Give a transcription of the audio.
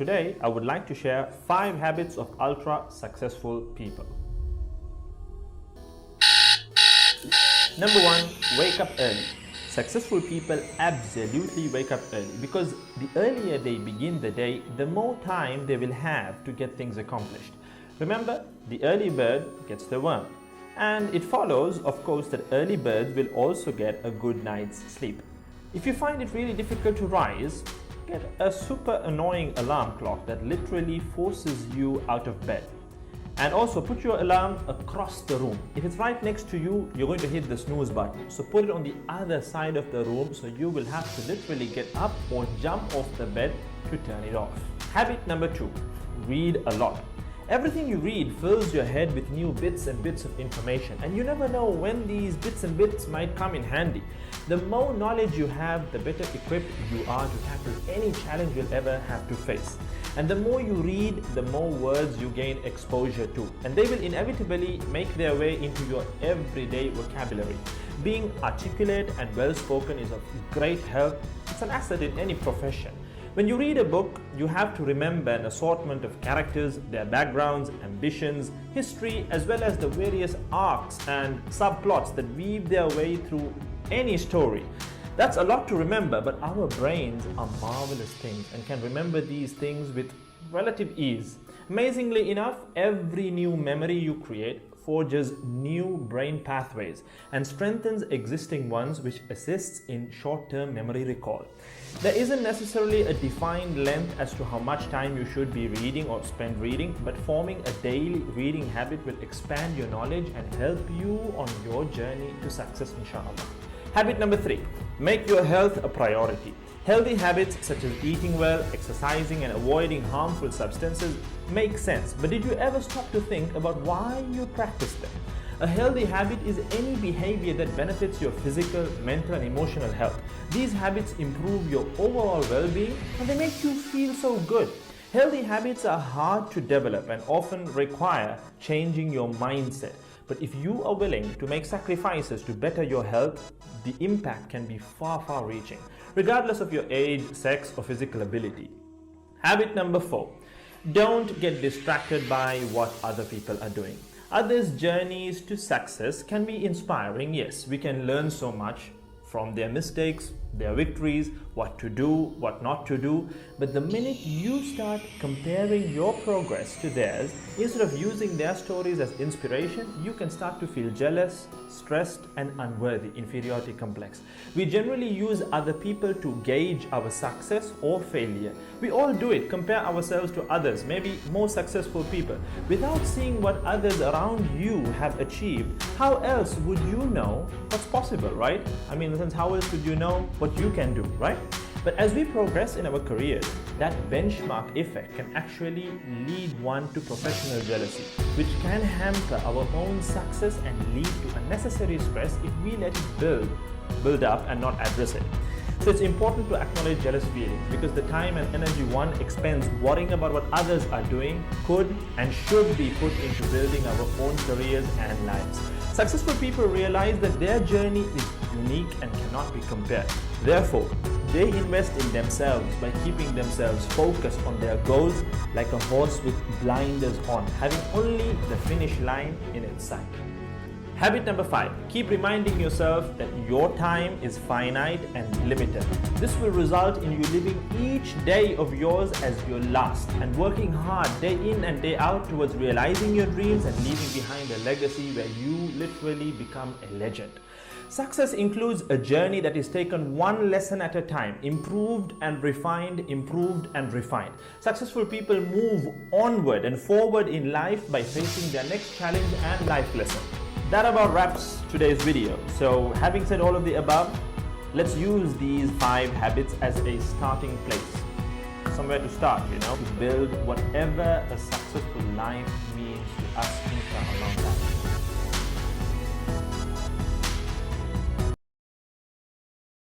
today I would like to share 5 habits of ultra successful people. Number 1, wake up early. Successful people absolutely wake up early because the earlier they begin the day, the more time they will have to get things accomplished. Remember, the early bird gets the worm. And it follows, of course, that early birds will also get a good night's sleep. If you find it really difficult to rise, get a super annoying alarm clock that literally forces you out of bed. And also put your alarm across the room. If it's right next to you, you're going to hit the snooze button. So put it on the other side of the room so you will have to literally get up or jump off the bed to turn it off. Habit number 2, read a lot. Everything you read fills your head with new bits and bits of information, and you never know when these bits and bits might come in handy. The more knowledge you have, the better equipped you are to tackle any challenge you'll ever have to face. And the more you read, the more words you gain exposure to, and they will inevitably make their way into your everyday vocabulary. Being articulate and well-spoken is of great help. It's an asset in any profession. When you read a book, you have to remember an assortment of characters, their backgrounds, ambitions, history, as well as the various arcs and subplots that weave their way through any story. That's a lot to remember, but our brains are marvelous things and can remember these things with relative ease. Amazingly enough, every new memory you create forges new brain pathways and strengthens existing ones, which assists in short-term memory recall. There isn't necessarily a defined length as to how much time you should be reading or spend reading, but forming a daily reading habit will expand your knowledge and help you on your journey to success, inshallah. Habit number 3, make your health a priority. Healthy habits such as eating well, exercising, and avoiding harmful substances make sense, but did you ever stop to think about why you practice them? A healthy habit is any behavior that benefits your physical, mental, and emotional health. These habits improve your overall well-being and they make you feel so good. Healthy habits are hard to develop and often require changing your mindset. But if you are willing to make sacrifices to better your health, the impact can be far reaching, regardless of your age, sex, or physical ability. Habit number 4, don't get distracted by what other people are doing. Others' journeys to success can be inspiring, yes. We can learn so much from their mistakes, their victories, what to do, what not to do. But the minute you start comparing your progress to theirs, instead of using their stories as inspiration, you can start to feel jealous, stressed, and unworthy, inferiority complex. We generally use other people to gauge our success or failure. We all do it, compare ourselves to others, maybe more successful people. Without seeing what others around you have achieved, how else would you know what's possible, right? I mean, in a sense, how else would you know what you can do, right? But as we progress in our careers, that benchmark effect can actually lead one to professional jealousy, which can hamper our own success and lead to unnecessary stress if we let it build up and not address it. So it's important to acknowledge jealous feelings because the time and energy one expends worrying about what others are doing could and should be put into building our own careers and lives. Successful people realize that their journey is unique and cannot be compared. Therefore, they invest in themselves by keeping themselves focused on their goals like a horse with blinders on, having only the finish line in its sight. Habit number 5, keep reminding yourself that your time is finite and limited. This will result in you living each day of yours as your last and working hard day in and day out towards realizing your dreams and leaving behind a legacy where you literally become a legend. Success includes a journey that is taken one lesson at a time, improved and refined, improved and refined. Successful people move onward and forward in life by facing their next challenge and life lesson. That about wraps today's video. So having said all of the above, let's use these 5 habits as a starting place. Somewhere to start, to build whatever a successful life means to us, inshallah.